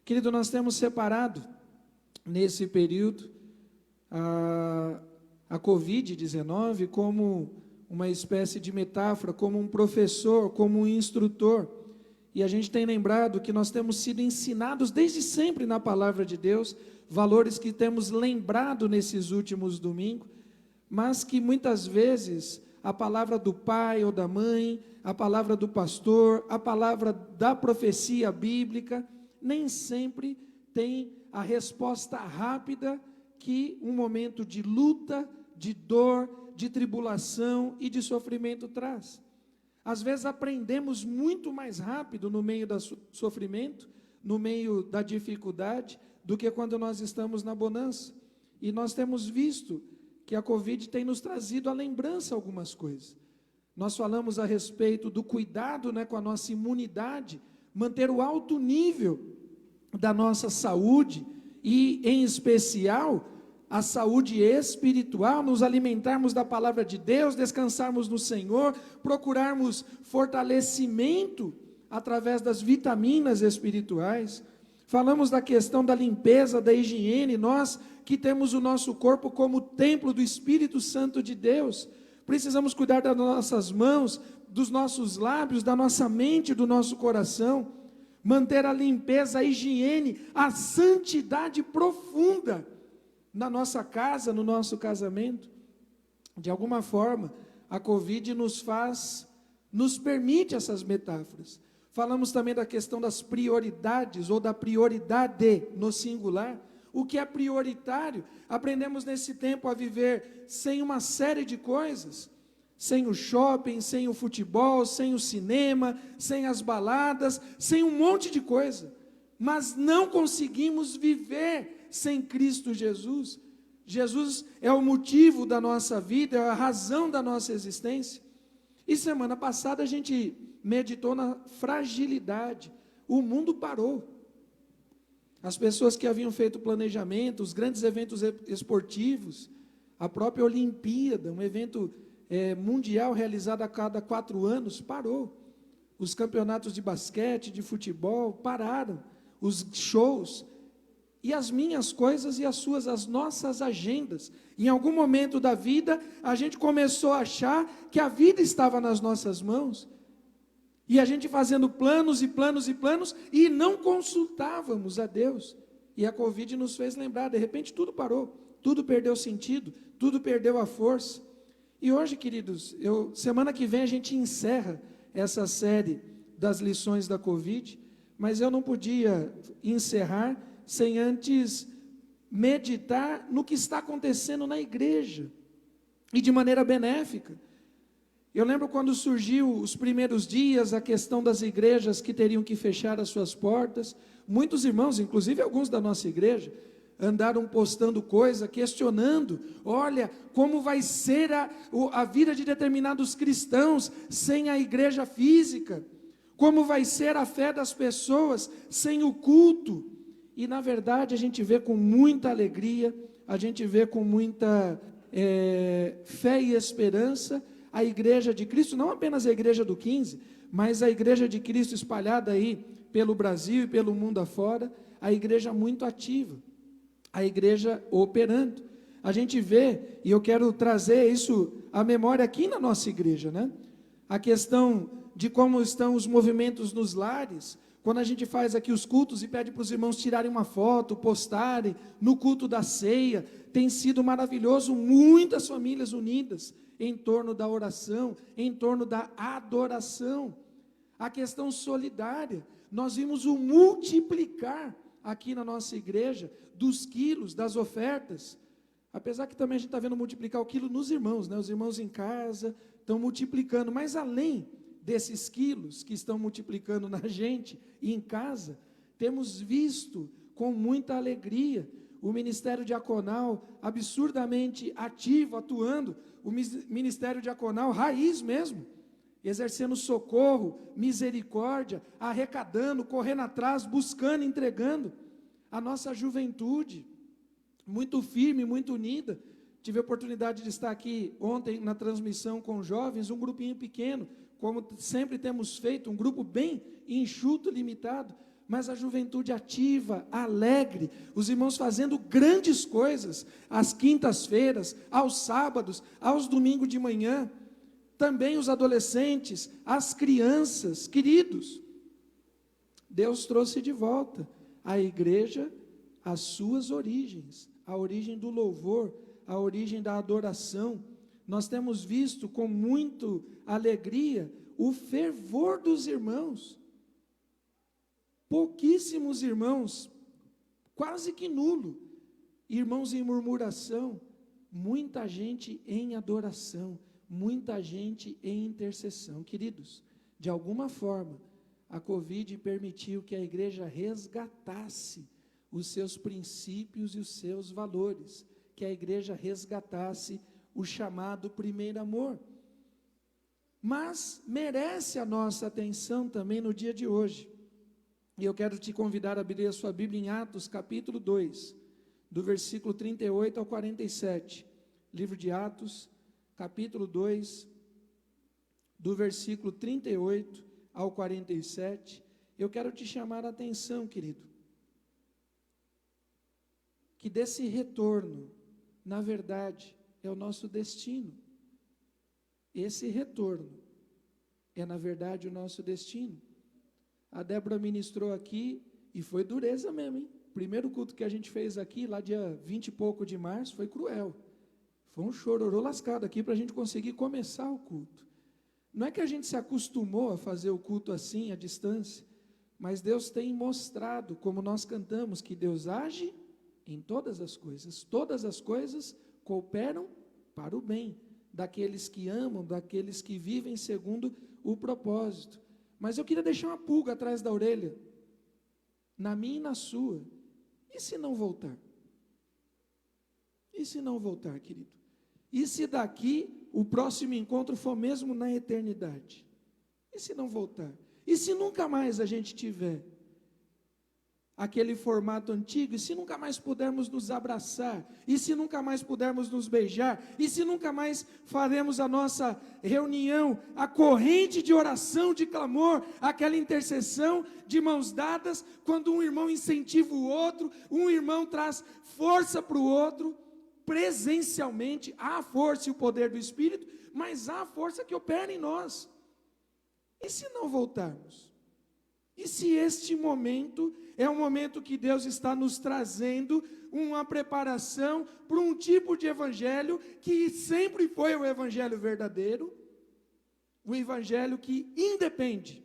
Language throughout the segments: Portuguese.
Querido, nós temos separado, nesse período, a Covid-19 como uma espécie de metáfora, como um professor, como um instrutor. E a gente tem lembrado que nós temos sido ensinados desde sempre na palavra de Deus, valores que temos lembrado nesses últimos domingos, mas que muitas vezes a palavra do pai ou da mãe, a palavra do pastor, a palavra da profecia bíblica, nem sempre tem a resposta rápida que um momento de luta, de dor, de tribulação e de sofrimento traz. Às vezes aprendemos muito mais rápido no meio do sofrimento, no meio da dificuldade, do que quando nós estamos na bonança. E nós temos visto que a Covid tem nos trazido à lembrança algumas coisas. Nós falamos a respeito do cuidado, com a nossa imunidade, manter o alto nível da nossa saúde e, em especial, a saúde espiritual, nos alimentarmos da palavra de Deus, descansarmos no Senhor, procurarmos fortalecimento através das vitaminas espirituais. Falamos da questão da limpeza, da higiene, nós que temos o nosso corpo como templo do Espírito Santo de Deus, precisamos cuidar das nossas mãos, dos nossos lábios, da nossa mente, do nosso coração, manter a limpeza, a higiene, a santidade profunda na nossa casa, no nosso casamento. De alguma forma, a Covid nos permite essas metáforas. Falamos também da questão das prioridades, ou da prioridade no singular. O que é prioritário? Aprendemos nesse tempo a viver sem uma série de coisas, sem o shopping, sem o futebol, sem o cinema, sem as baladas, sem um monte de coisa, mas não conseguimos viver sem Cristo Jesus. Jesus é o motivo da nossa vida, é a razão da nossa existência. E semana passada a gente meditou na fragilidade. O mundo parou. As pessoas que haviam feito planejamento, os grandes eventos esportivos, a própria Olimpíada, um evento mundial realizado a cada 4 anos, parou. Os campeonatos de basquete, de futebol, pararam. Os shows, e as minhas coisas e as suas, as nossas agendas. Em algum momento da vida, a gente começou a achar que a vida estava nas nossas mãos, e a gente fazendo planos e planos e planos, e não consultávamos a Deus. E a Covid nos fez lembrar, de repente tudo parou, tudo perdeu sentido, tudo perdeu a força. E hoje, queridos, semana que vem a gente encerra essa série das lições da Covid, mas eu não podia encerrar sem antes meditar no que está acontecendo na igreja, e de maneira benéfica. Eu lembro quando surgiu os primeiros dias, a questão das igrejas que teriam que fechar as suas portas, muitos irmãos, inclusive alguns da nossa igreja, andaram postando coisa, questionando, olha, como vai ser a vida de determinados cristãos sem a igreja física, como vai ser a fé das pessoas sem o culto. E na verdade a gente vê com muita alegria, a gente vê com muita fé e esperança, a igreja de Cristo, não apenas a igreja do 15, mas a igreja de Cristo espalhada aí pelo Brasil e pelo mundo afora, a igreja muito ativa, a igreja operando. A gente vê, e eu quero trazer isso à memória aqui na nossa igreja, a questão de como estão os movimentos nos lares, quando a gente faz aqui os cultos e pede para os irmãos tirarem uma foto, postarem, no culto da ceia, tem sido maravilhoso, muitas famílias unidas, em torno da oração, em torno da adoração. A questão solidária, nós vimos o multiplicar aqui na nossa igreja, dos quilos, das ofertas, apesar que também a gente está vendo multiplicar o quilo nos irmãos, os irmãos em casa estão multiplicando, mas além desses quilos que estão multiplicando na gente e em casa, temos visto com muita alegria o ministério diaconal absurdamente ativo, atuando, o ministério diaconal raiz mesmo, exercendo socorro, misericórdia, arrecadando, correndo atrás, buscando, entregando. A nossa juventude, muito firme, muito unida. Tive a oportunidade de estar aqui ontem na transmissão com jovens, um grupinho pequeno, como sempre temos feito, um grupo bem enxuto, limitado, mas a juventude ativa, alegre, os irmãos fazendo grandes coisas, às quintas-feiras, aos sábados, aos domingos de manhã, também os adolescentes, as crianças, queridos. Deus trouxe de volta a igreja às suas origens, a origem do louvor, a origem da adoração. Nós temos visto com muita alegria o fervor dos irmãos. Pouquíssimos irmãos, quase que nulo, irmãos em murmuração, muita gente em adoração, muita gente em intercessão. Queridos, de alguma forma, a Covid permitiu que a igreja resgatasse os seus princípios e os seus valores, que a igreja resgatasse o chamado primeiro amor. Mas merece a nossa atenção também no dia de hoje. E eu quero te convidar a abrir a sua Bíblia em Atos, capítulo 2, do versículo 38 ao 47. Livro de Atos, capítulo 2, do versículo 38 ao 47. Eu quero te chamar a atenção, querido, que desse retorno, na verdade, é o nosso destino. Esse retorno é, na verdade, o nosso destino. A Débora ministrou aqui, e foi dureza mesmo, hein? Primeiro culto que a gente fez aqui, lá dia 20 e pouco de março, foi cruel. Foi um chororô lascado aqui para a gente conseguir começar o culto. Não é que a gente se acostumou a fazer o culto assim, à distância, mas Deus tem mostrado, como nós cantamos, que Deus age em todas as coisas cooperam para o bem, daqueles que amam, daqueles que vivem segundo o propósito. Mas eu queria deixar uma pulga atrás da orelha, na minha e na sua. E se não voltar? E se não voltar, querido? E se daqui o próximo encontro for mesmo na eternidade? E se não voltar? E se nunca mais a gente tiver aquele formato antigo? E se nunca mais pudermos nos abraçar? E se nunca mais pudermos nos beijar? E se nunca mais faremos a nossa reunião, a corrente de oração, de clamor, aquela intercessão de mãos dadas, quando um irmão incentiva o outro, um irmão traz força para o outro, presencialmente, há a força e o poder do Espírito, mas há a força que opera em nós. E se não voltarmos? E se este momento é um momento que Deus está nos trazendo uma preparação para um tipo de evangelho que sempre foi o evangelho verdadeiro, o evangelho que independe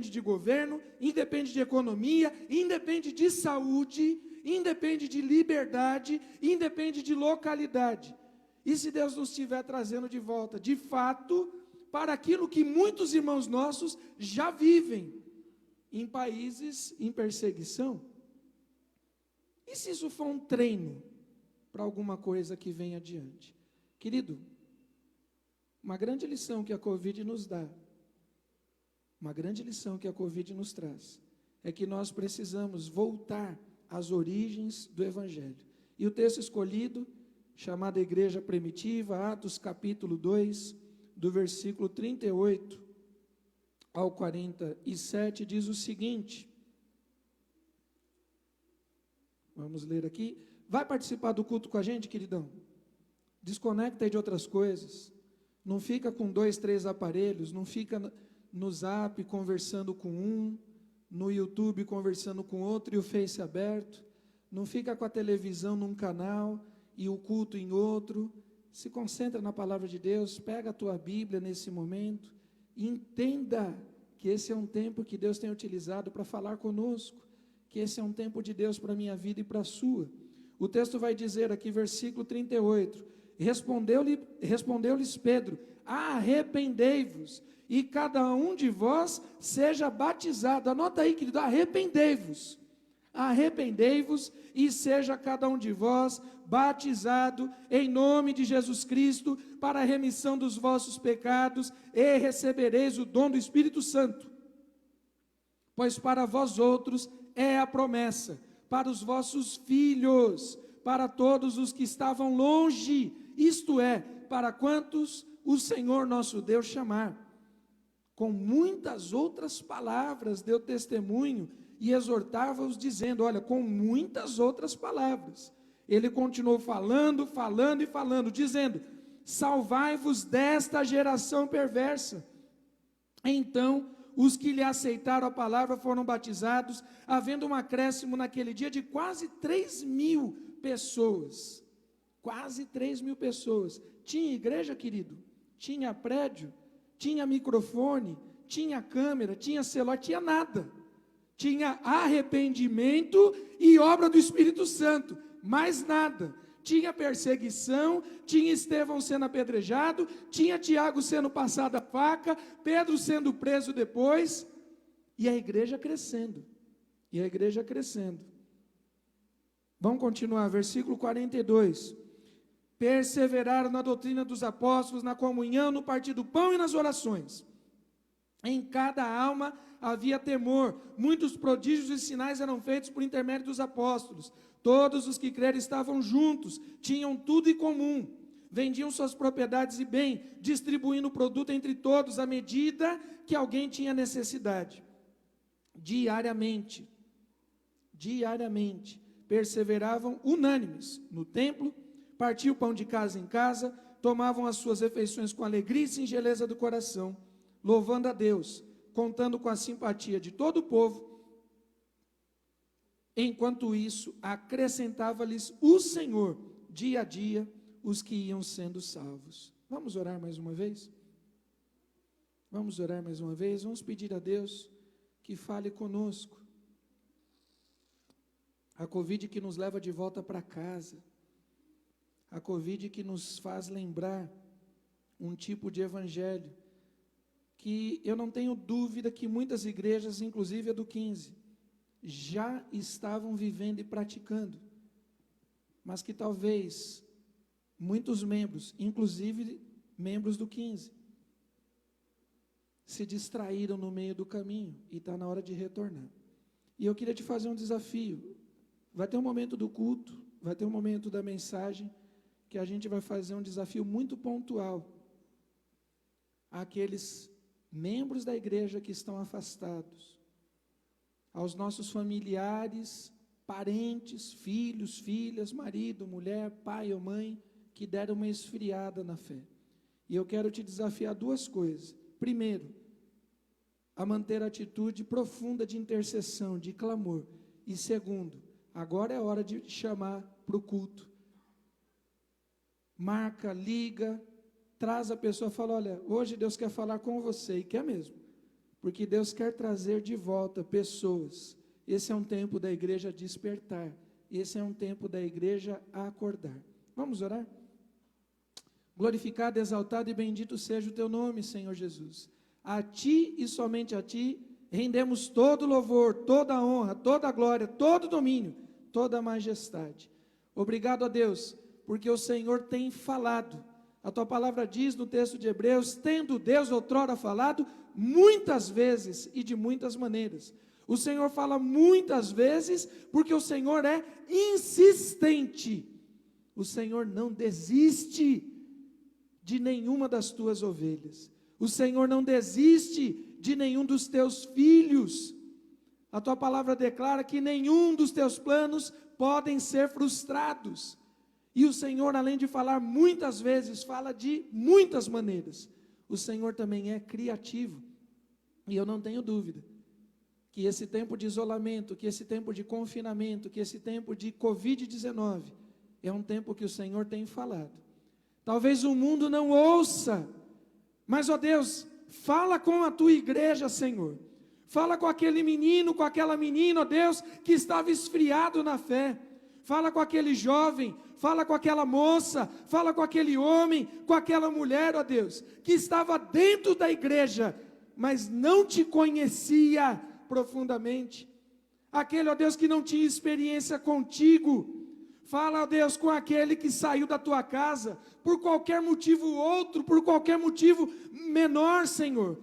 de governo, independe de economia, independe de saúde, independe de liberdade, independe de localidade. E se Deus nos estiver trazendo de volta, de fato, para aquilo que muitos irmãos nossos já vivem, em países em perseguição? E se isso for um treino para alguma coisa que vem adiante? Querido, uma grande lição que a Covid nos dá, uma grande lição que a Covid nos traz, é que nós precisamos voltar às origens do Evangelho. E o texto escolhido, chamado Igreja Primitiva, Atos capítulo 2, do versículo 38 ao 47, diz o seguinte. Vamos ler aqui. Vai participar do culto com a gente, queridão? Desconecta aí de outras coisas. Não fica com 2, 3 aparelhos. Não fica no Zap conversando com um, no YouTube conversando com outro e o Face aberto. Não fica com a televisão num canal e o culto em outro. Se concentra na palavra de Deus. Pega a tua Bíblia nesse momento. Entenda que esse é um tempo que Deus tem utilizado para falar conosco, que esse é um tempo de Deus para a minha vida e para a sua. O texto vai dizer aqui, versículo 38, respondeu-lhes Pedro, arrependei-vos, e cada um de vós seja batizado. Anota aí, querido, arrependei-vos, e seja cada um de vós batizado em nome de Jesus Cristo para a remissão dos vossos pecados e recebereis o dom do Espírito Santo. Pois para vós outros é a promessa, para os vossos filhos, para todos os que estavam longe, isto é, para quantos o Senhor nosso Deus chamar. com muitas outras palavras deu testemunho e exortava-os dizendo, olha, com muitas outras palavras. Ele continuou falando, falando e falando, dizendo, salvai-vos desta geração perversa. Então, os que lhe aceitaram a palavra foram batizados, havendo um acréscimo naquele dia de quase 3.000 pessoas. Quase 3.000 pessoas. Tinha igreja, querido? Tinha prédio? Tinha microfone? Tinha câmera? Tinha celular? Tinha nada. Tinha arrependimento e obra do Espírito Santo. Mais nada. Tinha perseguição, tinha Estevão sendo apedrejado, tinha Tiago sendo passado a faca, Pedro sendo preso depois, e a igreja crescendo, e a igreja crescendo. Vamos continuar, versículo 42, perseveraram na doutrina dos apóstolos, na comunhão, no partir do pão e nas orações, em cada alma havia temor, muitos prodígios e sinais eram feitos por intermédio dos apóstolos. Todos os que creram estavam juntos, tinham tudo em comum, vendiam suas propriedades e bem, distribuindo o produto entre todos, à medida que alguém tinha necessidade. Diariamente, perseveravam unânimes no templo, partiam o pão de casa em casa, tomavam as suas refeições com alegria e singeleza do coração, louvando a Deus, contando com a simpatia de todo o povo. Enquanto isso, acrescentava-lhes o Senhor, dia a dia, os que iam sendo salvos. Vamos orar mais uma vez? Vamos orar mais uma vez? Vamos pedir a Deus que fale conosco. A Covid que nos leva de volta para casa. A Covid que nos faz lembrar um tipo de evangelho que eu não tenho dúvida que muitas igrejas, inclusive a do 15, já estavam vivendo e praticando, mas que talvez muitos membros, inclusive membros do 15, se distraíram no meio do caminho e está na hora de retornar. E eu queria te fazer um desafio. Vai ter um momento do culto, vai ter um momento da mensagem, que a gente vai fazer um desafio muito pontual àqueles membros da igreja que estão afastados, aos nossos familiares, parentes, filhos, filhas, marido, mulher, pai ou mãe, que deram uma esfriada na fé. E eu quero te desafiar duas coisas. Primeiro, a manter a atitude profunda de intercessão, de clamor. E segundo, agora é hora de chamar para o culto. Marca, liga, traz a pessoa e fala, olha, hoje Deus quer falar com você, e quer mesmo. Porque Deus quer trazer de volta pessoas. Esse é um tempo da igreja despertar. Esse é um tempo da igreja acordar. Vamos orar? Glorificado, exaltado e bendito seja o teu nome, Senhor Jesus. A ti e somente a ti rendemos todo louvor, toda honra, toda glória, todo domínio, toda majestade. Obrigado a Deus, porque o Senhor tem falado. A tua palavra diz no texto de Hebreus, tendo Deus outrora falado, muitas vezes e de muitas maneiras. O Senhor fala muitas vezes, porque o Senhor é insistente. O Senhor não desiste de nenhuma das tuas ovelhas. O Senhor não desiste de nenhum dos teus filhos. A tua palavra declara que nenhum dos teus planos podem ser frustrados. E o Senhor, além de falar muitas vezes, fala de muitas maneiras. O Senhor também é criativo. E eu não tenho dúvida que esse tempo de isolamento, que esse tempo de confinamento, que esse tempo de Covid-19, é um tempo que o Senhor tem falado. Talvez o mundo não ouça, mas, ó Deus, fala com a tua igreja, Senhor. Fala com aquele menino, com aquela menina, ó Deus, que estava esfriado na fé. Fala com aquele jovem, fala com aquela moça, fala com aquele homem, com aquela mulher, ó Deus, que estava dentro da igreja, mas não te conhecia profundamente. Aquele, ó Deus, que não tinha experiência contigo. Fala, ó Deus, com aquele que saiu da tua casa, por qualquer motivo outro, por qualquer motivo menor, Senhor.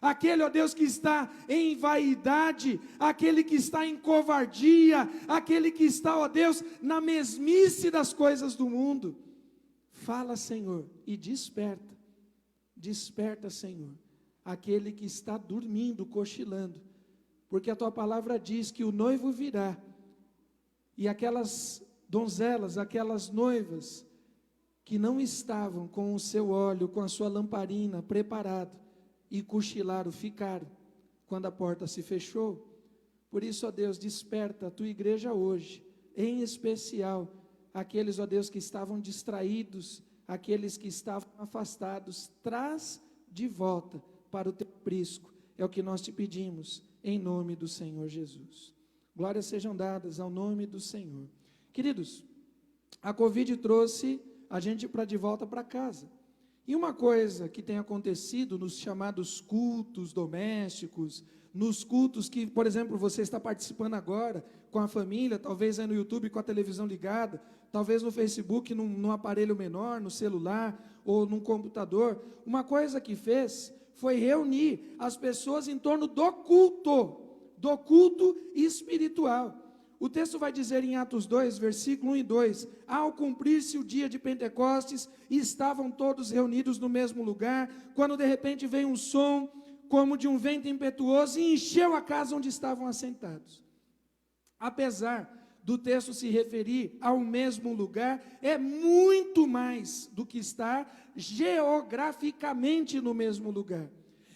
Aquele, ó Deus, que está em vaidade, aquele que está em covardia, aquele que está, ó Deus, na mesmice das coisas do mundo. Fala, Senhor, e desperta, Senhor, aquele que está dormindo, cochilando, porque a tua palavra diz que o noivo virá, e aquelas donzelas, aquelas noivas, que não estavam com o seu óleo, com a sua lamparina preparado, e cochilaram, ficaram, quando a porta se fechou. Por isso, ó Deus, desperta a tua igreja hoje, em especial, aqueles, ó Deus, que estavam distraídos, aqueles que estavam afastados, traz de volta para o teu aprisco, é o que nós te pedimos, em nome do Senhor Jesus. Glórias sejam dadas ao nome do Senhor. Queridos, a Covid trouxe a gente para de volta para casa. E uma coisa que tem acontecido nos chamados cultos domésticos, nos cultos que, por exemplo, você está participando agora com a família, talvez aí no YouTube com a televisão ligada, talvez no Facebook, num aparelho menor, no celular ou num computador. Uma coisa que fez foi reunir as pessoas em torno do culto espiritual. O texto vai dizer em Atos 2, versículo 1 e 2, ao cumprir-se o dia de Pentecostes, estavam todos reunidos no mesmo lugar, quando de repente veio um som, como de um vento impetuoso, e encheu a casa onde estavam assentados. Apesar do texto se referir ao mesmo lugar, é muito mais do que estar geograficamente no mesmo lugar.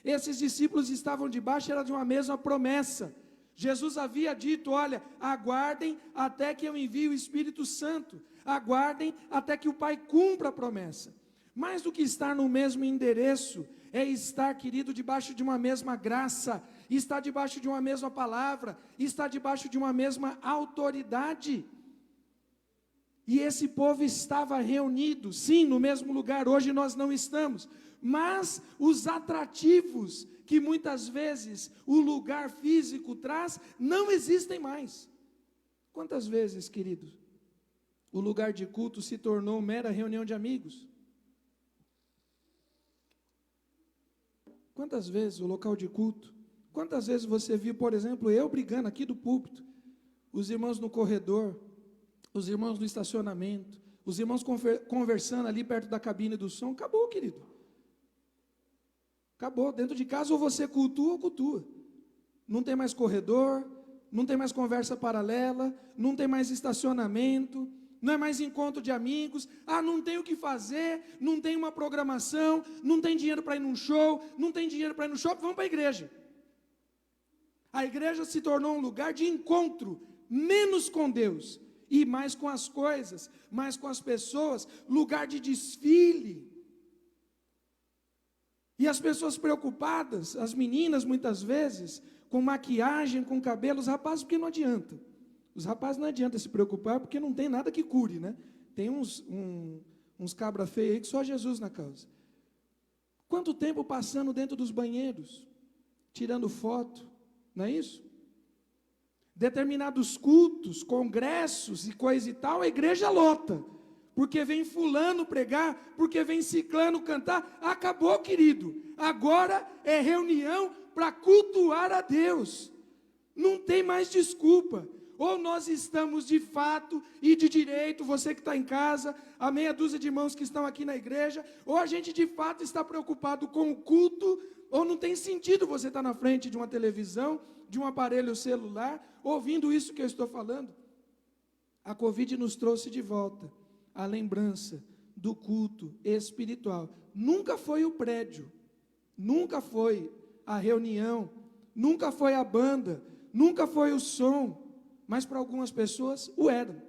Esses discípulos estavam debaixo, era de uma mesma promessa. Jesus havia dito, olha, aguardem até que eu envie o Espírito Santo, aguardem até que o Pai cumpra a promessa. Mais do que estar no mesmo endereço, é estar, querido, debaixo de uma mesma graça, estar debaixo de uma mesma palavra, estar debaixo de uma mesma autoridade. E esse povo estava reunido, sim, no mesmo lugar. Hoje nós não estamos, mas os atrativos que muitas vezes o lugar físico traz, não existem mais. Quantas vezes, querido, o lugar de culto se tornou mera reunião de amigos? Quantas vezes o local de culto, quantas vezes você viu, por exemplo, eu brigando aqui do púlpito, os irmãos no corredor, os irmãos no estacionamento, os irmãos conversando ali perto da cabine do som? Acabou, querido. Acabou. Dentro de casa ou você cultua ou cultua. Não tem mais corredor, não tem mais conversa paralela, não tem mais estacionamento, não é mais encontro de amigos. Não tem o que fazer, não tem uma programação, não tem dinheiro para ir num show, não tem dinheiro para ir no shopping, vamos para a igreja. A igreja se tornou um lugar de encontro, menos com Deus e mais com as coisas, mais com as pessoas, lugar de desfile. E as pessoas preocupadas, as meninas muitas vezes, com maquiagem, com cabelo, os rapazes porque não adianta. Os rapazes não adianta se preocupar porque não tem nada que cure, né? Tem uns cabra feio aí que só Jesus na causa. Quanto tempo passando dentro dos banheiros, tirando foto, não é isso? Determinados cultos, congressos e coisa e tal, a igreja lota. Porque vem fulano pregar, porque vem ciclano cantar. Acabou, querido. Agora é reunião para cultuar a Deus. Não tem mais desculpa. Ou nós estamos de fato e de direito, você que está em casa, a meia dúzia de irmãos que estão aqui na igreja, ou a gente de fato está preocupado com o culto, ou não tem sentido você estar na frente de uma televisão, de um aparelho celular, ouvindo isso que eu estou falando. A Covid nos trouxe de volta a lembrança do culto espiritual. Nunca foi o prédio, nunca foi a reunião, nunca foi a banda, nunca foi o som, mas para algumas pessoas o era.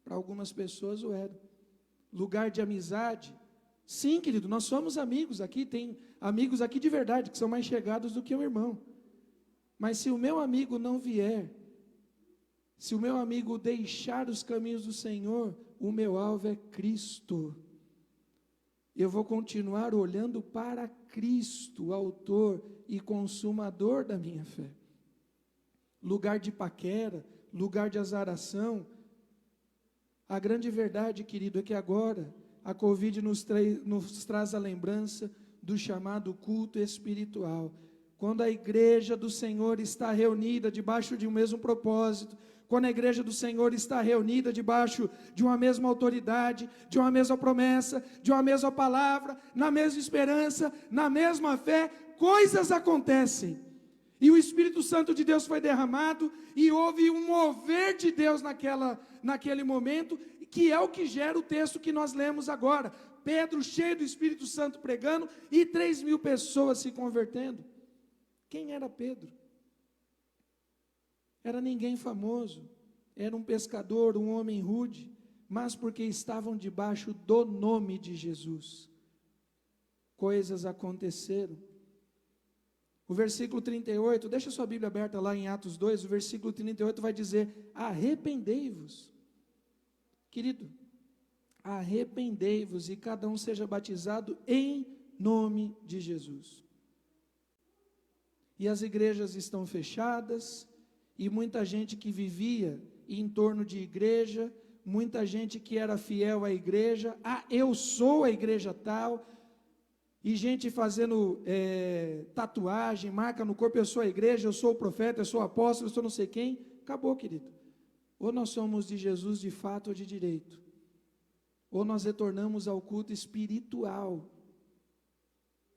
Para algumas pessoas o era. Lugar de amizade. Sim, querido, nós somos amigos aqui, tem amigos aqui de verdade, que são mais chegados do que um irmão. Mas se o meu amigo não vier, se o meu amigo deixar os caminhos do Senhor, o meu alvo é Cristo. Eu vou continuar olhando para Cristo, autor e consumador da minha fé. Lugar de paquera, lugar de azaração. A grande verdade, querido, é que agora a Covid nos traz a lembrança do chamado culto espiritual. Quando a igreja do Senhor está reunida debaixo de um mesmo propósito, quando a igreja do Senhor está reunida debaixo de uma mesma autoridade, de uma mesma promessa, de uma mesma palavra, na mesma esperança, na mesma fé, coisas acontecem. E o Espírito Santo de Deus foi derramado, e houve um mover de Deus naquele momento, que é o que gera o texto que nós lemos agora. Pedro, cheio do Espírito Santo, pregando, e 3.000 pessoas se convertendo. Quem era Pedro? Era ninguém famoso, era um pescador, um homem rude, mas porque estavam debaixo do nome de Jesus, coisas aconteceram. O versículo 38, deixa sua Bíblia aberta lá em Atos 2, o versículo 38 vai dizer: arrependei-vos, querido, arrependei-vos e cada um seja batizado em nome de Jesus. E as igrejas estão fechadas, e muita gente que vivia em torno de igreja, muita gente que era fiel à igreja, eu sou a igreja tal, e gente fazendo tatuagem, marca no corpo, eu sou a igreja, eu sou o profeta, eu sou o apóstolo, eu sou não sei quem. Acabou, querido. Ou nós somos de Jesus de fato ou de direito, ou nós retornamos ao culto espiritual.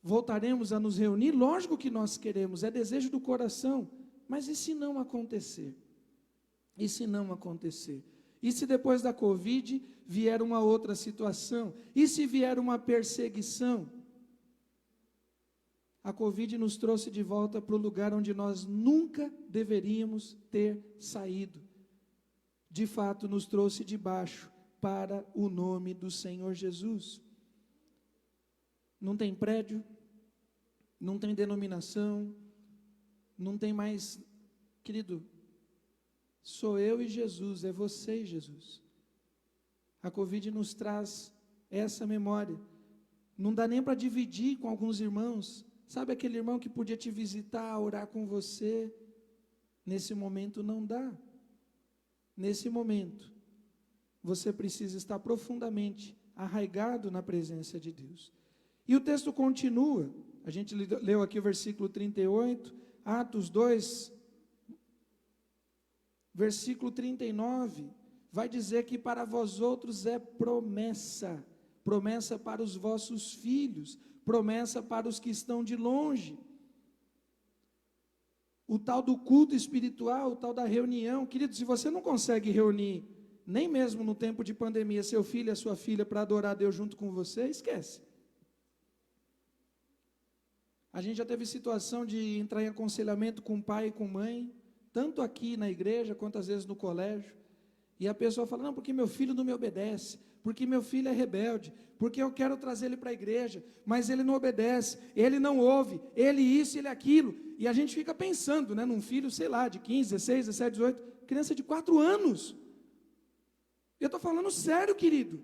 Voltaremos a nos reunir? Lógico que nós queremos, é desejo do coração, mas e se não acontecer? E se não acontecer? E se depois da Covid vier uma outra situação? E se vier uma perseguição? A Covid nos trouxe de volta para o lugar onde nós nunca deveríamos ter saído. De fato, nos trouxe de baixo para o nome do Senhor Jesus. Não tem prédio, não tem denominação, não tem mais, querido, sou eu e Jesus, é você e Jesus. A Covid nos traz essa memória. Não dá nem para dividir com alguns irmãos. Sabe aquele irmão que podia te visitar, orar com você? Nesse momento não dá. Nesse momento, você precisa estar profundamente arraigado na presença de Deus. E o texto continua. A gente leu aqui o versículo 38, Atos 2, versículo 39, vai dizer que para vós outros é promessa, promessa para os vossos filhos, promessa para os que estão de longe. O tal do culto espiritual, o tal da reunião, querido, se você não consegue reunir, nem mesmo no tempo de pandemia, seu filho e a sua filha para adorar a Deus junto com você, esquece. A gente já teve situação de entrar em aconselhamento com pai e com mãe, tanto aqui na igreja, quanto às vezes no colégio, e a pessoa fala, não, porque meu filho não me obedece, porque meu filho é rebelde, porque eu quero trazer ele para a igreja, mas ele não obedece, ele não ouve, ele isso, ele aquilo, e a gente fica pensando, né, num filho, sei lá, de 15, 16, 17, 18, criança de 4 anos, eu estou falando sério, querido,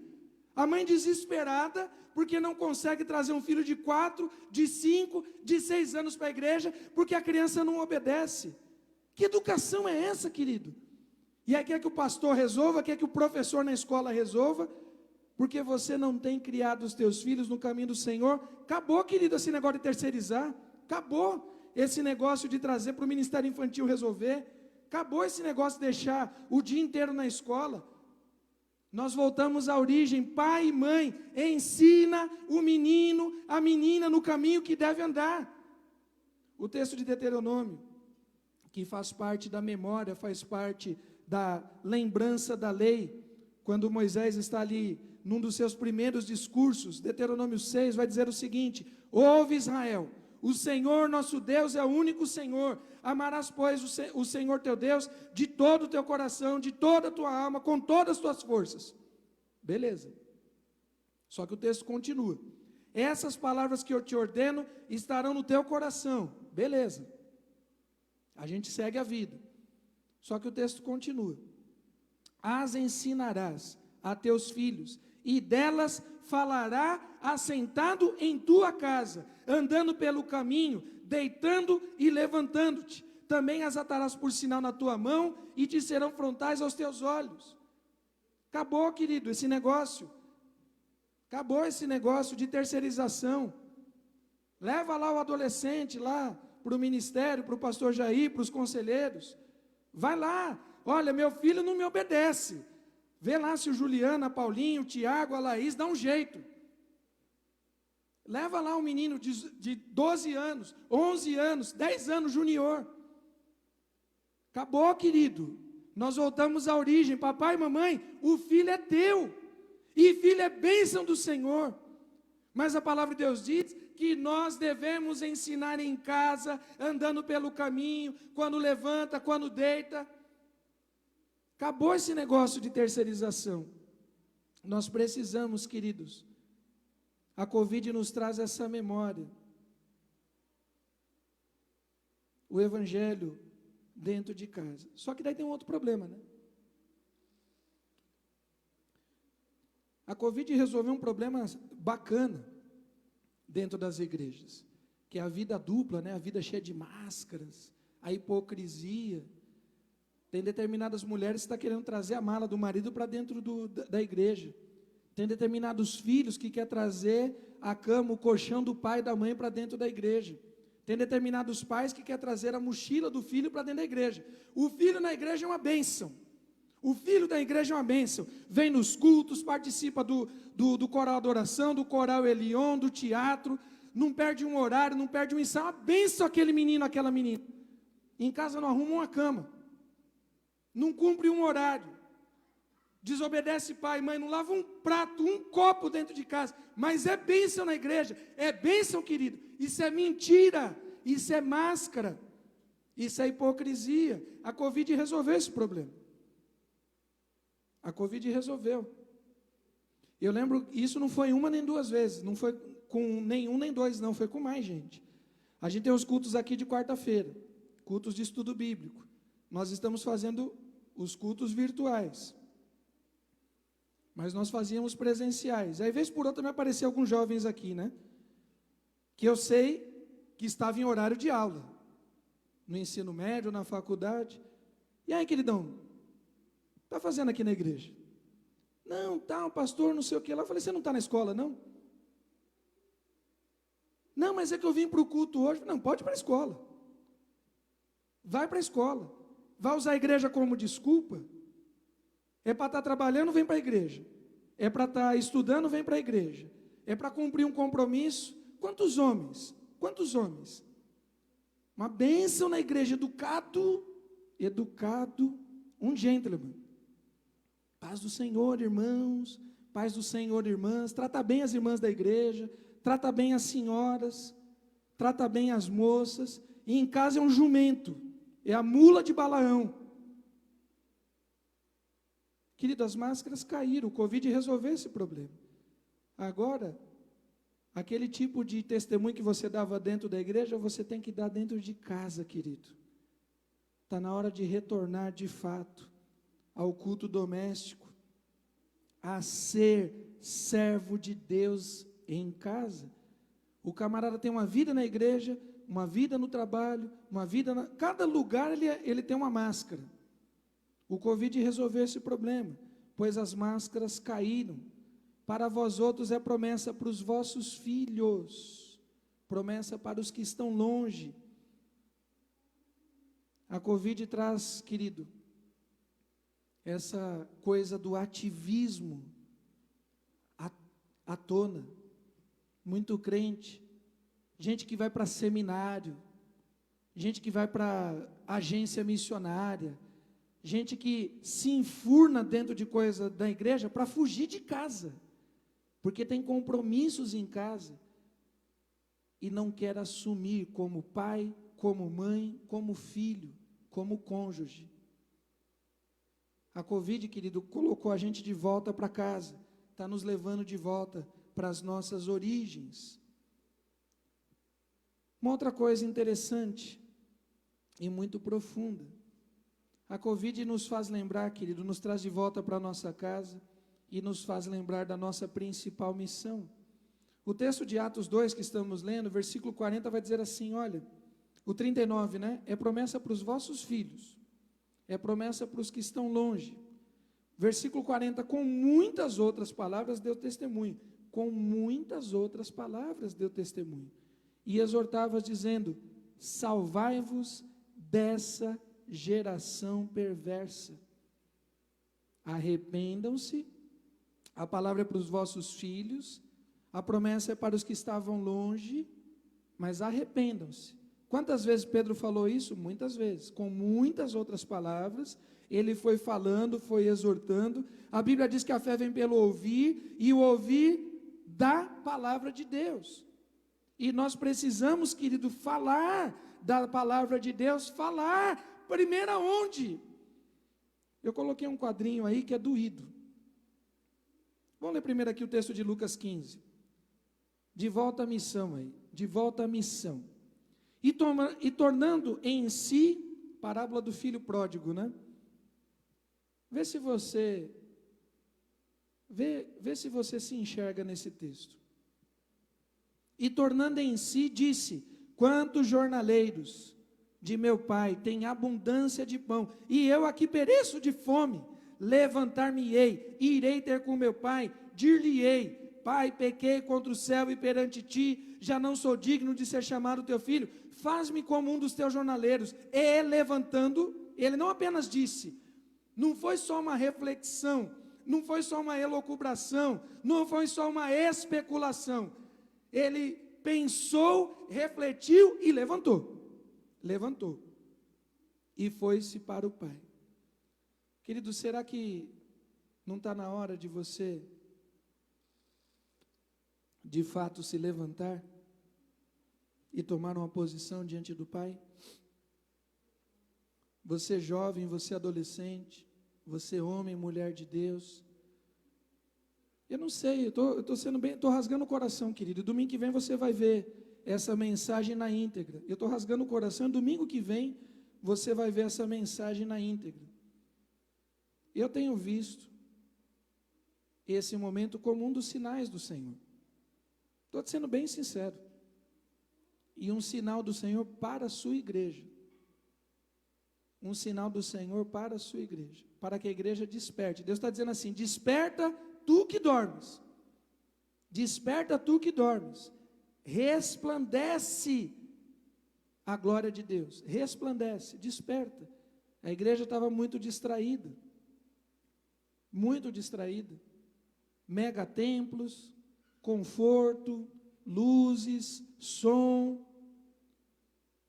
a mãe desesperada, porque não consegue trazer um filho de 4, de 5, de 6 anos para a igreja, porque a criança não obedece. Que educação é essa, querido? E aí quer que o pastor resolva, quer que o professor na escola resolva, porque você não tem criado os teus filhos no caminho do Senhor. Acabou, querido, esse negócio de terceirizar, acabou esse negócio de trazer para o Ministério Infantil resolver, acabou esse negócio de deixar o dia inteiro na escola. Nós voltamos à origem, pai e mãe, ensina o menino, a menina no caminho que deve andar. O texto de Deuteronômio, que faz parte da memória, faz parte da lembrança da lei, quando Moisés está ali, num dos seus primeiros discursos, Deuteronômio 6, vai dizer o seguinte, ouve Israel, o Senhor nosso Deus é o único Senhor, amarás pois o Senhor teu Deus de todo o teu coração, de toda a tua alma, com todas as tuas forças. Beleza. Só que o texto continua. Essas palavras que eu te ordeno estarão no teu coração. Beleza. A gente segue a vida. Só que o texto continua. As ensinarás a teus filhos, e delas falará assentado em tua casa, andando pelo caminho, deitando e levantando-te. Também as atarás por sinal na tua mão, e te serão frontais aos teus olhos. Acabou, querido, esse negócio. Acabou esse negócio de terceirização. Leva lá o adolescente lá para o ministério, para o pastor Jair, para os conselheiros. Vai lá, olha, meu filho não me obedece. Vê lá se o Juliano, a Paulinho, o Tiago, a Laís, dá um jeito. Leva lá um menino de 12 anos, 11 anos, 10 anos, junior. Acabou, querido. Nós voltamos à origem. Papai e mamãe, o filho é teu. E filho é bênção do Senhor. Mas a palavra de Deus diz que nós devemos ensinar em casa, andando pelo caminho, quando levanta, quando deita. Acabou esse negócio de terceirização. Nós precisamos, queridos. A Covid nos traz essa memória. O Evangelho dentro de casa. Só que daí tem um outro problema, né? A Covid resolveu um problema bacana dentro das igrejas, que é a vida dupla, né? A vida cheia de máscaras, a hipocrisia. Tem determinadas mulheres que estão querendo trazer a mala do marido para dentro da igreja. Tem determinados filhos que quer trazer a cama, o colchão do pai e da mãe para dentro da igreja. Tem determinados pais que quer trazer a mochila do filho para dentro da igreja. O filho na igreja é uma bênção. O filho da igreja é uma bênção. Vem nos cultos, participa do coral adoração, do coral Elion, do teatro. Não perde um horário, não perde um ensaio. Uma bênção aquele menino, aquela menina. Em casa não arruma uma cama. Não cumpre um horário. Desobedece pai e mãe, não lava um prato, um copo dentro de casa. Mas é bênção na igreja. É bênção, querido. Isso é mentira. Isso é máscara. Isso é hipocrisia. A Covid resolveu esse problema. A Covid resolveu. Eu lembro, isso não foi uma nem duas vezes, não foi com nenhum nem dois, não, foi com mais gente. A gente tem os cultos aqui de quarta-feira, cultos de estudo bíblico. Nós estamos fazendo os cultos virtuais, mas nós fazíamos presenciais. Aí, vez por outra, me apareciam alguns jovens aqui, né? Que eu sei que estavam em horário de aula, no ensino médio, na faculdade. E aí, queridão, está fazendo aqui na igreja? Não, tá, pastor, não sei o que lá. Eu falei, você não está na escola, não? Não, mas é que eu vim para o culto hoje. Não, pode ir para a escola. Vai para a escola. Vai usar a igreja como desculpa? É para estar trabalhando, vem para a igreja. É para estar estudando, vem para a igreja. É para cumprir um compromisso. Quantos homens? Quantos homens? Uma bênção na igreja, educado, um gentleman. Paz do Senhor, irmãos, paz do Senhor, irmãs, trata bem as irmãs da igreja, trata bem as senhoras, trata bem as moças, e em casa é um jumento, é a mula de Balaão. Querido, as máscaras caíram, o Covid resolveu esse problema. Agora, aquele tipo de testemunho que você dava dentro da igreja, você tem que dar dentro de casa, querido. Está na hora de retornar de fato ao culto doméstico, a ser servo de Deus em casa. O camarada tem uma vida na igreja, uma vida no trabalho, uma vida cada lugar ele tem uma máscara. O Covid resolveu esse problema, pois as máscaras caíram. Para vós outros é promessa para os vossos filhos, promessa para os que estão longe. A Covid traz, querido, essa coisa do ativismo à tona. Muito crente, gente que vai para seminário, gente que vai para agência missionária, gente que se enfurna dentro de coisa da igreja para fugir de casa, porque tem compromissos em casa e não quer assumir como pai, como mãe, como filho, como cônjuge. A Covid, querido, colocou a gente de volta para casa, está nos levando de volta para as nossas origens. Uma outra coisa interessante e muito profunda, a Covid nos faz lembrar, querido, nos traz de volta para a nossa casa e nos faz lembrar da nossa principal missão. O texto de Atos 2 que estamos lendo, versículo 40, vai dizer assim, olha, o 39, né? É promessa para os vossos filhos, é promessa para os que estão longe. Versículo 40, com muitas outras palavras deu testemunho. Com muitas outras palavras deu testemunho. E exortava dizendo, salvai-vos dessa geração perversa. Arrependam-se, a palavra é para os vossos filhos, a promessa é para os que estavam longe, mas arrependam-se. Quantas vezes Pedro falou isso? Muitas vezes, com muitas outras palavras, ele foi falando, foi exortando. A Bíblia diz que a fé vem pelo ouvir, e o ouvir da palavra de Deus. E nós precisamos, querido, falar da palavra de Deus, falar primeiro aonde? Eu coloquei um quadrinho aí que é doído. Vamos ler primeiro aqui o texto de Lucas 15. De volta à missão aí, de volta à missão. E tornando em si, parábola do filho pródigo, né? Vê se você se enxerga nesse texto. E tornando em si, disse: quantos jornaleiros de meu pai têm abundância de pão, e eu aqui pereço de fome. Levantar-me-ei, irei ter com meu pai, dir-lhe-ei: Pai, pequei contra o céu e perante ti, já não sou digno de ser chamado teu filho, faz-me como um dos teus jornaleiros. E levantando, ele não apenas disse, não foi só uma reflexão, não foi só uma elucubração, não foi só uma especulação, ele pensou, refletiu e levantou, e foi-se para o pai. Querido, será que não está na hora de você, de fato, se levantar e tomar uma posição diante do Pai? Você jovem, você adolescente, você homem, mulher de Deus, eu não sei, eu estou rasgando o coração, querido. Domingo que vem você vai ver essa mensagem na íntegra. Eu estou rasgando o coração, e domingo que vem você vai ver essa mensagem na íntegra. Eu tenho visto esse momento como um dos sinais do Senhor. Estou sendo bem sincero. E um sinal do Senhor para a sua igreja. Um sinal do Senhor para a sua igreja. Para que a igreja desperte. Deus está dizendo assim: desperta tu que dormes. Desperta tu que dormes. Resplandece a glória de Deus. Resplandece, desperta. A igreja estava muito distraída. Muito distraída. Mega templos, conforto, luzes, som,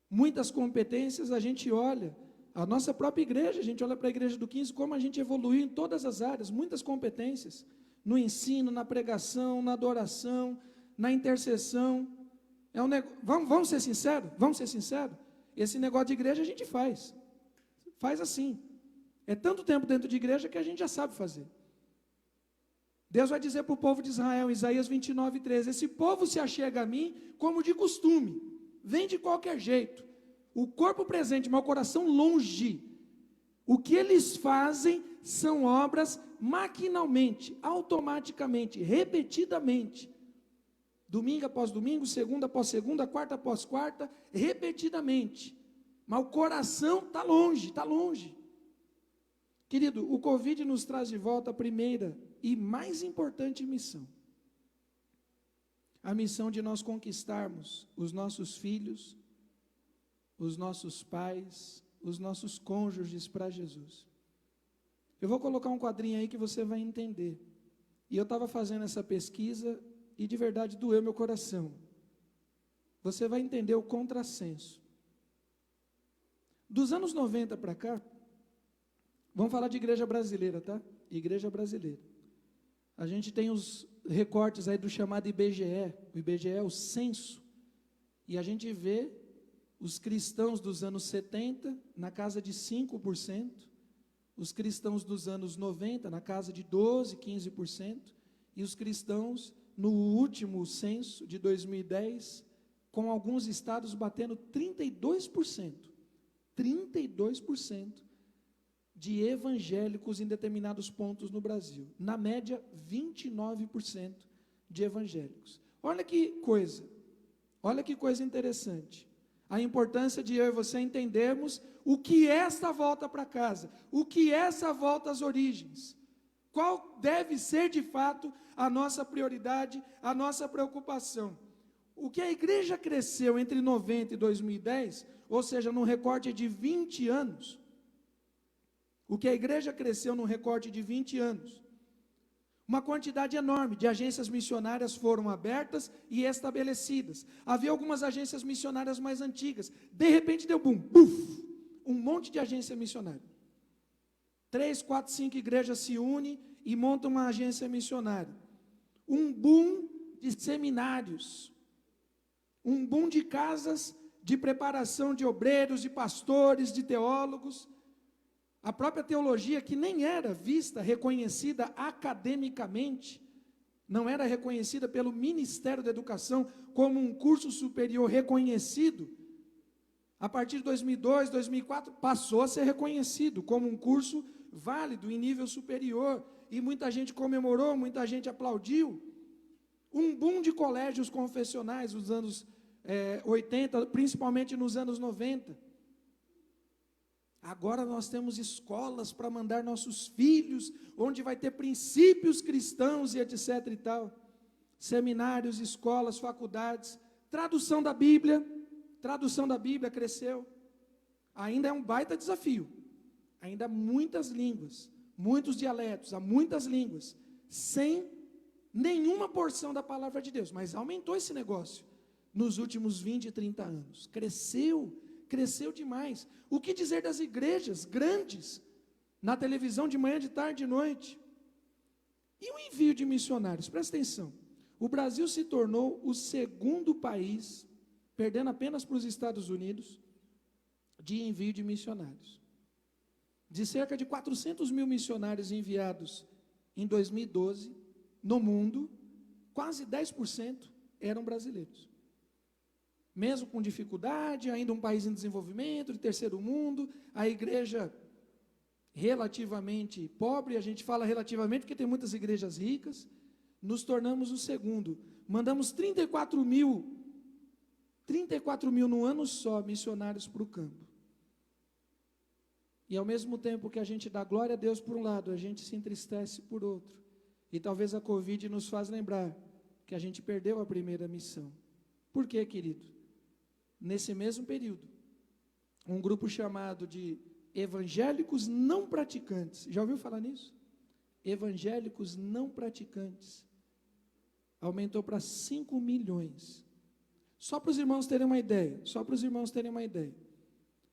muitas competências. A gente olha, a nossa própria igreja, a gente olha para a igreja do 15, como a gente evoluiu em todas as áreas, muitas competências, no ensino, na pregação, na adoração, na intercessão. Vamos ser sinceros, esse negócio de igreja a gente faz assim, é tanto tempo dentro de igreja que a gente já sabe fazer. Deus vai dizer para o povo de Israel, em Isaías 29:13, esse povo se achega a mim como de costume, vem de qualquer jeito, o corpo presente, mas o coração longe. O que eles fazem são obras maquinalmente, automaticamente, repetidamente, domingo após domingo, segunda após segunda, quarta após quarta, repetidamente, mas o coração está longe. Querido, o Covid nos traz de volta a primeira e mais importante missão. A missão de nós conquistarmos os nossos filhos, os nossos pais, os nossos cônjuges para Jesus. Eu vou colocar um quadrinho aí que você vai entender. E eu estava fazendo essa pesquisa e de verdade doeu meu coração. Você vai entender o contrassenso. Dos anos 90 para cá, vamos falar de igreja brasileira, tá? Igreja brasileira. A gente tem os recortes aí do chamado IBGE. O IBGE é o censo. E a gente vê os cristãos dos anos 70 na casa de 5%, os cristãos dos anos 90 na casa de 12%, 15%, e os cristãos no último censo de 2010, com alguns estados batendo 32%. 32% de evangélicos em determinados pontos no Brasil. Na média, 29% de evangélicos. Olha que coisa interessante. A importância de eu e você entendermos o que é esta volta para casa, o que é essa volta às origens. Qual deve ser de fato a nossa prioridade, a nossa preocupação. O que a igreja cresceu entre 90 e 2010, ou seja, num recorte de 20 anos, O que a igreja cresceu num recorte de 20 anos. Uma quantidade enorme de agências missionárias foram abertas e estabelecidas. Havia algumas agências missionárias mais antigas. De repente deu boom, buf, um monte de agência missionária. 3, 4, 5 igrejas se unem e montam uma agência missionária. Um boom de seminários. Um boom de casas de preparação de obreiros, de pastores, de teólogos. A própria teologia, que nem era vista, reconhecida academicamente, não era reconhecida pelo Ministério da Educação como um curso superior reconhecido, a partir de 2002, 2004, passou a ser reconhecido como um curso válido em nível superior, e muita gente comemorou, muita gente aplaudiu. Um boom de colégios confessionais nos anos 80, principalmente nos anos 90. Agora nós temos escolas para mandar nossos filhos, onde vai ter princípios cristãos e etc e tal. Seminários, escolas, faculdades. Tradução da Bíblia cresceu. Ainda é um baita desafio. Ainda há muitas línguas, muitos dialetos, há muitas línguas, sem nenhuma porção da palavra de Deus. Mas aumentou esse negócio nos últimos 20, 30 anos. Cresceu demais. O que dizer das igrejas grandes, na televisão de manhã, de tarde, de noite? E o envio de missionários? Presta atenção. O Brasil se tornou o segundo país, perdendo apenas para os Estados Unidos, de envio de missionários. De cerca de 400 mil missionários enviados em 2012, no mundo, quase 10% eram brasileiros. Mesmo com dificuldade, ainda um país em desenvolvimento, de terceiro mundo, a igreja relativamente pobre, a gente fala relativamente porque tem muitas igrejas ricas, nos tornamos o segundo. Mandamos 34 mil no ano só, missionários para o campo. E ao mesmo tempo que a gente dá glória a Deus por um lado, a gente se entristece por outro. E talvez a Covid nos faz lembrar que a gente perdeu a primeira missão. Por quê, querido? Nesse mesmo período, um grupo chamado de evangélicos não praticantes, já ouviu falar nisso? Evangélicos não praticantes, aumentou para 5 milhões. Só para os irmãos terem uma ideia,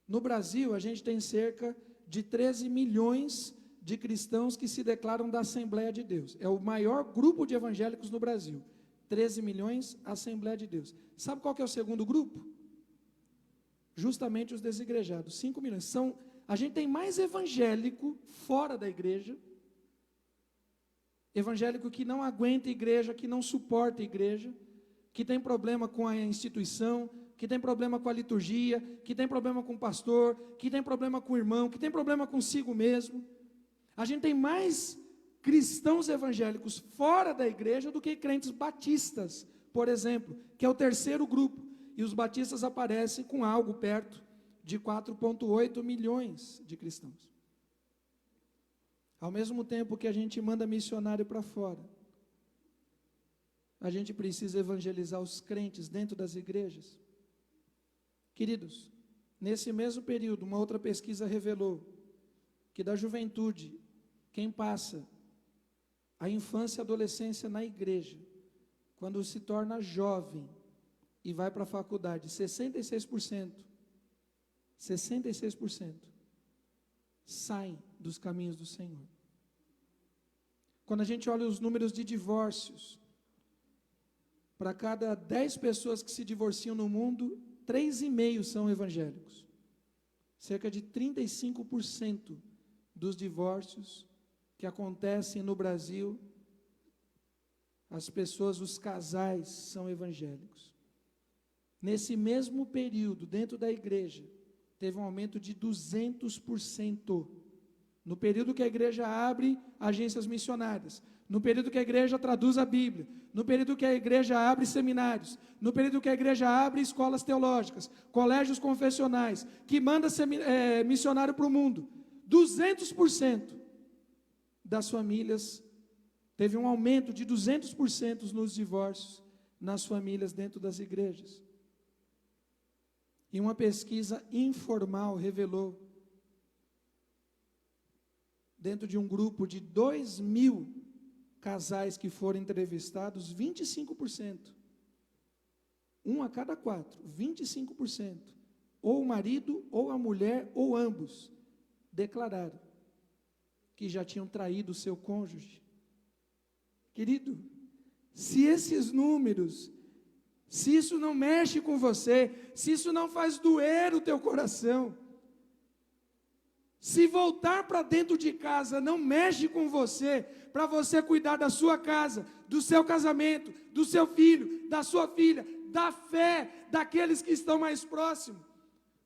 No Brasil, a gente tem cerca de 13 milhões de cristãos que se declaram da Assembleia de Deus. É o maior grupo de evangélicos no Brasil. 13 milhões, Assembleia de Deus. Sabe qual que é o segundo grupo? Justamente os desigrejados, 5 milhões. A gente tem mais evangélico fora da igreja, evangélico que não aguenta a igreja, que não suporta a igreja, que tem problema com a instituição, que tem problema com a liturgia, que tem problema com o pastor, que tem problema com o irmão, que tem problema consigo mesmo. A gente tem mais cristãos evangélicos fora da igreja do que crentes batistas, por exemplo, que é o terceiro grupo. E os batistas aparecem com algo perto de 4,8 milhões de cristãos. Ao mesmo tempo que a gente manda missionário para fora, a gente precisa evangelizar os crentes dentro das igrejas. Queridos, nesse mesmo período, uma outra pesquisa revelou que da juventude, quem passa a infância e adolescência na igreja, quando se torna jovem e vai para a faculdade, 66% saem dos caminhos do Senhor. Quando a gente olha os números de divórcios, para cada 10 pessoas que se divorciam no mundo, 3,5 são evangélicos. Cerca de 35% dos divórcios que acontecem no Brasil, as pessoas, os casais, são evangélicos. Nesse mesmo período, dentro da igreja, teve um aumento de 200%. No período que a igreja abre agências missionárias, no período que a igreja traduz a Bíblia, no período que a igreja abre seminários, no período que a igreja abre escolas teológicas, colégios confessionais, que manda missionário para o mundo, 200% das famílias, teve um aumento de 200% nos divórcios nas famílias dentro das igrejas. E uma pesquisa informal revelou dentro de um grupo de 2.000 casais que foram entrevistados, 25%, um a cada 4, 25%, ou o marido, ou a mulher, ou ambos, declararam que já tinham traído o seu cônjuge. Querido, se esses números, se isso não mexe com você, se isso não faz doer o teu coração, se voltar para dentro de casa não mexe com você, para você cuidar da sua casa, do seu casamento, do seu filho, da sua filha, da fé daqueles que estão mais próximos.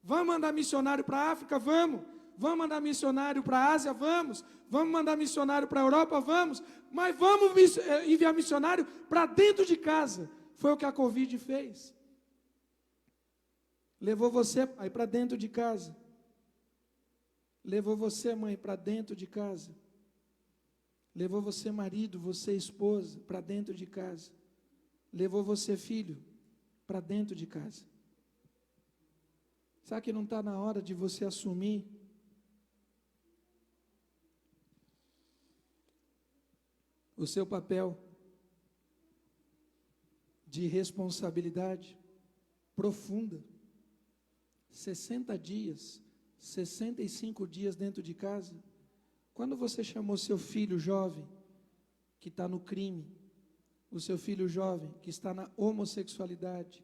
Vamos mandar missionário para a África? Vamos. Vamos mandar missionário para a Ásia? Vamos. Vamos mandar missionário para a Europa? Vamos. Mas vamos enviar missionário para dentro de casa. Foi o que a Covid fez. Levou você, pai, para dentro de casa. Levou você, mãe, para dentro de casa. Levou você, marido, você, esposa, para dentro de casa. Levou você, filho, para dentro de casa. Sabe que não está na hora de você assumir o seu papel de responsabilidade profunda? 60 dias, 65 dias dentro de casa. Quando você chamou seu filho jovem, que está no crime, o seu filho jovem, que está na homossexualidade,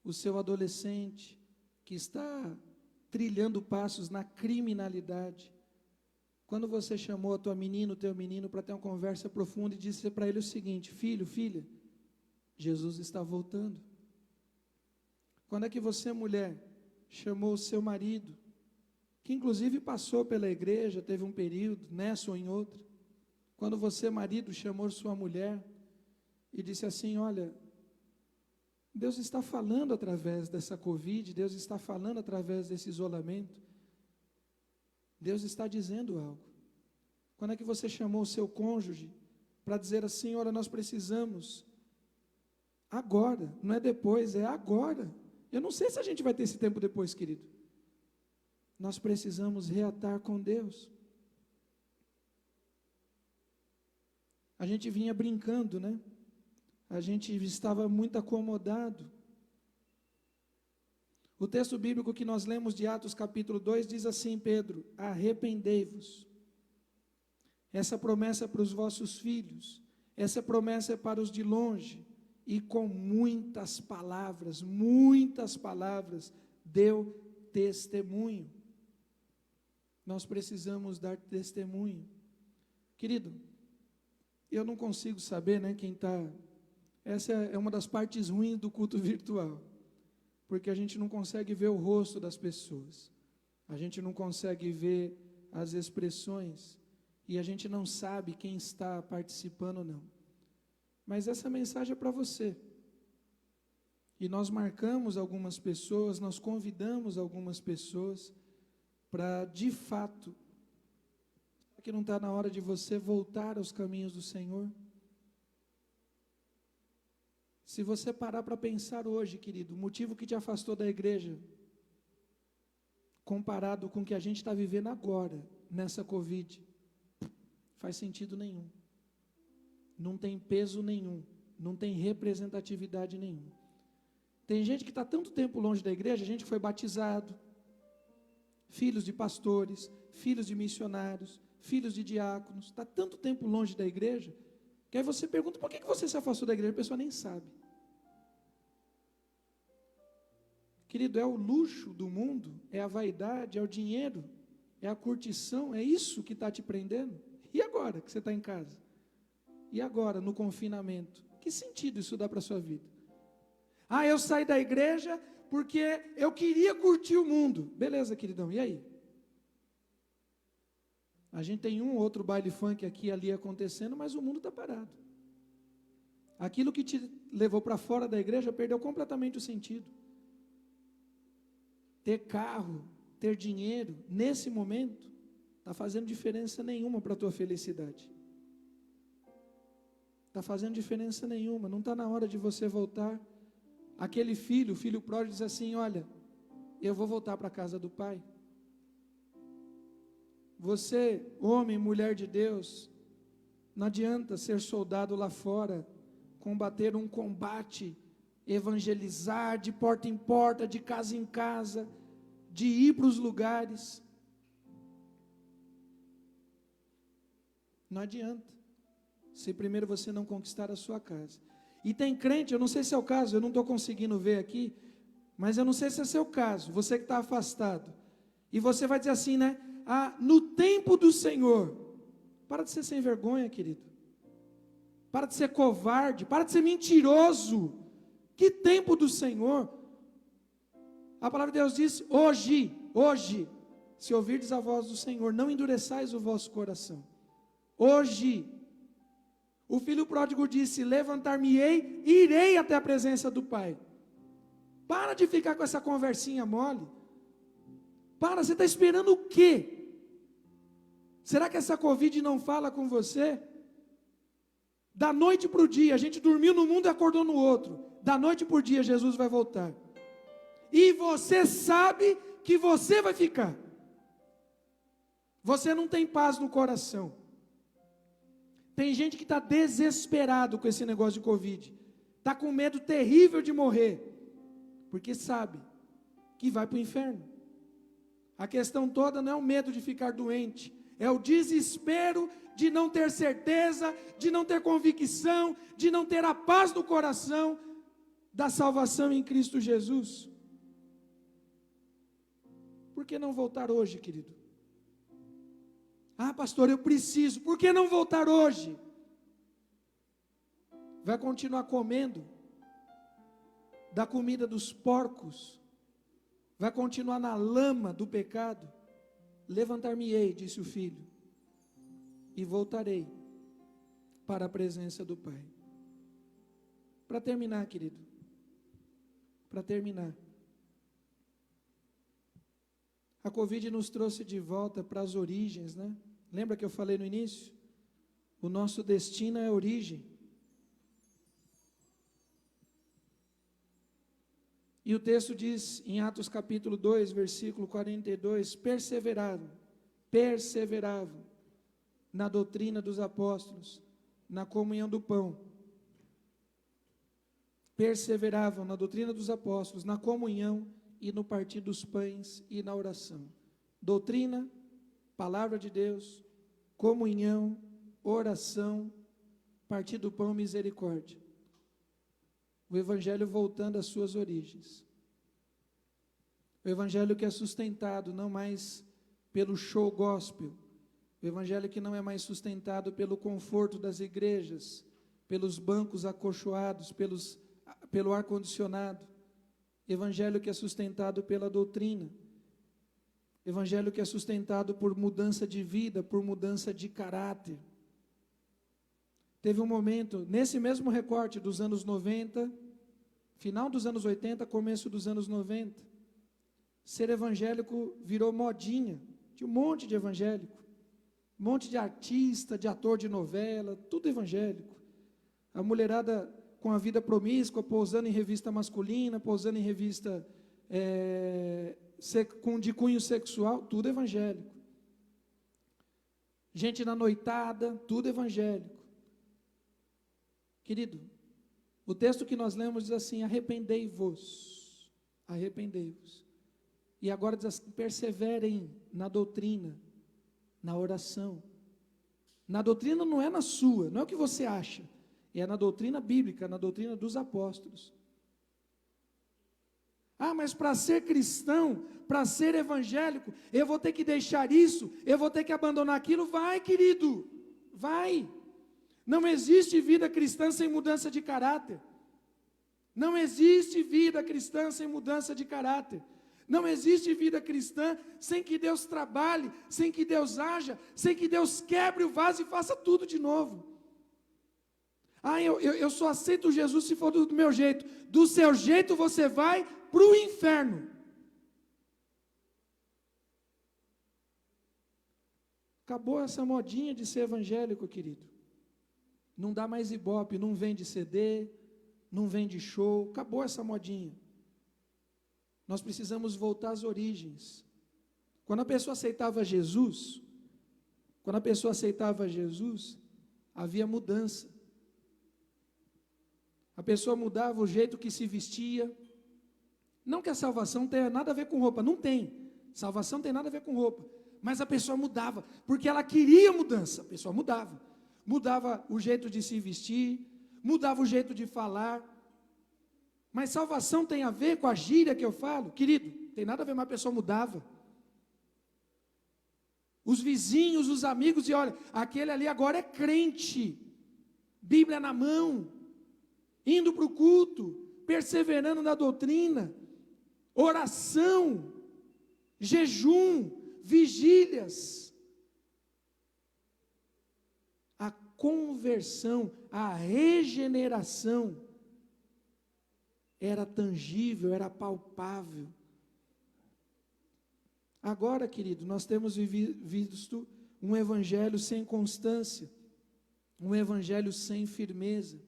o seu adolescente, que está trilhando passos na criminalidade, quando você chamou a tua menina, o teu menino, para ter uma conversa profunda e disse para ele o seguinte: filho, filha, Jesus está voltando. Quando é que você, mulher, chamou o seu marido, que inclusive passou pela igreja, teve um período, nessa ou em outra, quando você, marido, chamou sua mulher e disse assim: olha, Deus está falando através dessa Covid, Deus está falando através desse isolamento, Deus está dizendo algo. Quando é que você chamou o seu cônjuge para dizer assim: olha, nós precisamos agora, não é depois, é agora. Eu não sei se a gente vai ter esse tempo depois, querido. Nós precisamos reatar com Deus. A gente vinha brincando, né? A gente estava muito acomodado. O texto bíblico que nós lemos de Atos capítulo 2 diz assim: Pedro, arrependei-vos. Essa promessa é para os vossos filhos, essa promessa é para os de longe, e com muitas palavras, deu testemunho. Nós precisamos dar testemunho. Querido, eu não consigo saber, né, quem está... Essa é uma das partes ruins do culto virtual, porque a gente não consegue ver o rosto das pessoas, a gente não consegue ver as expressões, e a gente não sabe quem está participando ou não. Mas essa mensagem é para você. E nós marcamos algumas pessoas, nós convidamos algumas pessoas para, de fato, que não está na hora de você voltar aos caminhos do Senhor? Se você parar para pensar hoje, querido, o motivo que te afastou da igreja, comparado com o que a gente está vivendo agora, nessa Covid, faz sentido nenhum. Não tem peso nenhum, não tem representatividade nenhuma. Tem gente que está tanto tempo longe da igreja, gente que foi batizado, filhos de pastores, filhos de missionários, filhos de diáconos, está tanto tempo longe da igreja, que aí você pergunta: por que você se afastou da igreja? A pessoa nem sabe. Querido, é o luxo do mundo, é a vaidade, é o dinheiro, é a curtição, é isso que está te prendendo? E agora que você está em casa? E agora, no confinamento? Que sentido isso dá para a sua vida? Ah, eu saí da igreja porque eu queria curtir o mundo. Beleza, queridão, e aí? A gente tem um ou outro baile funk aqui e ali acontecendo, mas o mundo está parado. Aquilo que te levou para fora da igreja perdeu completamente o sentido. Ter carro, ter dinheiro, nesse momento, está fazendo diferença nenhuma para a tua felicidade. Está fazendo diferença nenhuma, não está na hora de você voltar. Aquele filho, o filho pródigo diz assim: olha, eu vou voltar para a casa do pai. Você, homem, mulher de Deus, não adianta ser soldado lá fora, combater um combate, evangelizar de porta em porta, de casa em casa, de ir para os lugares. Não adianta, se primeiro você não conquistar a sua casa. E tem crente, eu não sei se é o caso, eu não estou conseguindo ver aqui, mas eu não sei se é seu caso, você que está afastado, e você vai dizer assim, né? Ah, no tempo do Senhor. Para de ser sem vergonha, querido. Para de ser covarde, para de ser mentiroso. Que tempo do Senhor? A palavra de Deus diz, hoje, se ouvirdes a voz do Senhor, não endureçais o vosso coração. Hoje, o filho pródigo disse, levantar-me-ei, irei até a presença do Pai. Para de ficar com essa conversinha mole. Para, você está esperando o quê? Será que essa Covid não fala com você? Da noite para o dia, a gente dormiu num mundo e acordou no outro. Da noite para o dia, Jesus vai voltar. E você sabe que você vai ficar. Você não tem paz no coração. Tem gente que está desesperado com esse negócio de Covid. Está com medo terrível de morrer. Porque sabe que vai para o inferno. A questão toda não é o medo de ficar doente. É o desespero de não ter certeza, de não ter convicção, de não ter a paz no coração da salvação em Cristo Jesus. Por que não voltar hoje, querido? Ah, pastor, eu preciso. Por que não voltar hoje? Vai continuar comendo da comida dos porcos? Vai continuar na lama do pecado? Levantar-me-ei, disse o filho, e voltarei para a presença do Pai. Para terminar, querido, para terminar, a Covid nos trouxe de volta para as origens, né? Lembra que eu falei no início? O nosso destino é a origem. E o texto diz em Atos capítulo 2, versículo 42, perseveravam na doutrina dos apóstolos, na comunhão do pão. Perseveravam na doutrina dos apóstolos, na comunhão e no partir dos pães e na oração. Doutrina, palavra de Deus, comunhão, oração, partir do pão, misericórdia. O Evangelho voltando às suas origens. O Evangelho que é sustentado não mais pelo show gospel. O Evangelho que não é mais sustentado pelo conforto das igrejas, pelos bancos acolchoados, pelo ar-condicionado. Evangelho que é sustentado pela doutrina. Evangelho que é sustentado por mudança de vida, por mudança de caráter. Teve um momento, nesse mesmo recorte dos anos 90, final dos anos 80, começo dos anos 90, ser evangélico virou modinha. Tinha um monte de evangélico, um monte de artista, de ator de novela, tudo evangélico. A mulherada com a vida promíscua, pousando em revista masculina, pousando em revista de cunho sexual, tudo evangélico. Gente na noitada, tudo evangélico. Querido, o texto que nós lemos diz assim, arrependei-vos. E agora diz assim, perseverem na doutrina, na oração. Na doutrina não é na sua, não é o que você acha, é na doutrina bíblica, na doutrina dos apóstolos. Ah, mas para ser cristão, para ser evangélico, eu vou ter que deixar isso, eu vou ter que abandonar aquilo. Vai, querido, vai. Não existe vida cristã sem mudança de caráter. Não existe vida cristã sem mudança de caráter. Não existe vida cristã sem que Deus trabalhe, sem que Deus haja, sem que Deus quebre o vaso e faça tudo de novo. Ah, eu só aceito Jesus se for do meu jeito. Do seu jeito você vai para o inferno. Acabou essa modinha de ser evangélico, querido. Não dá mais ibope, não vende CD, não vende show, acabou essa modinha. Nós precisamos voltar às origens. Quando a pessoa aceitava Jesus, Quando a pessoa aceitava Jesus, havia mudança. A pessoa mudava o jeito que se vestia. Não que a salvação tenha nada a ver com roupa, não tem. Salvação tem nada a ver com roupa. Mas a pessoa mudava, porque ela queria mudança. A pessoa mudava. Mudava o jeito de se vestir, mudava o jeito de falar. Mas salvação tem a ver com a gíria que eu falo? Querido, tem nada a ver, mas a pessoa mudava. Os vizinhos, os amigos, e olha, aquele ali agora é crente, Bíblia na mão, indo para o culto, perseverando na doutrina, oração, jejum, vigílias. A conversão, a regeneração era tangível, era palpável. Agora, querido, nós temos visto um evangelho sem constância, um evangelho sem firmeza.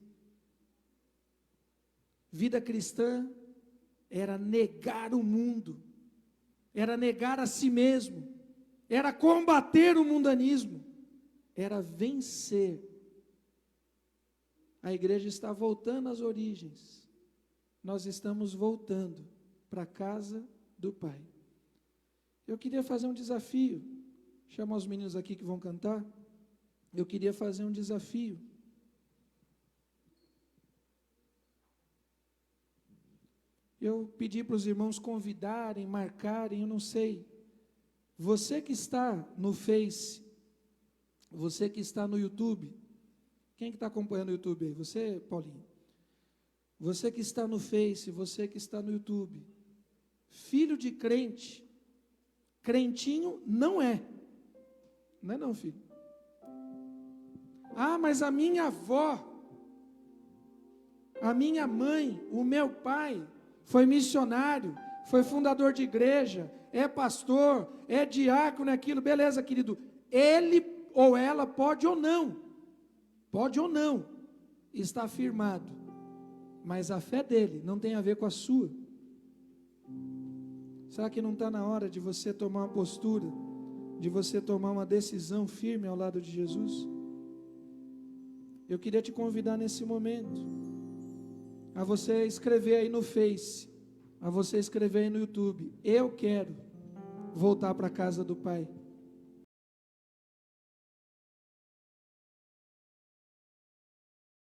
Vida cristã era negar o mundo, era negar a si mesmo, era combater o mundanismo, era vencer. A igreja está voltando às origens, nós estamos voltando para a casa do Pai. Eu queria fazer um desafio, chamar os meninos aqui que vão cantar, eu queria fazer um desafio. Eu pedi para os irmãos convidarem, marcarem, eu não sei. Você que está no Face, você que está no YouTube, quem que está acompanhando o YouTube aí? Você, Paulinho? Você que está no Face, você que está no YouTube, filho de crente, crentinho não é não, filho? Ah, mas a minha avó, a minha mãe, o meu pai, foi missionário, foi fundador de igreja, é pastor, é diácono, é aquilo, beleza, querido, ele ou ela pode ou não, está afirmado, mas a fé dele não tem a ver com a sua. Será que não está na hora de você tomar uma postura, de você tomar uma decisão firme ao lado de Jesus? Eu queria te convidar nesse momento, a você escrever aí no Face, a você escrever aí no YouTube, eu quero voltar para a casa do Pai.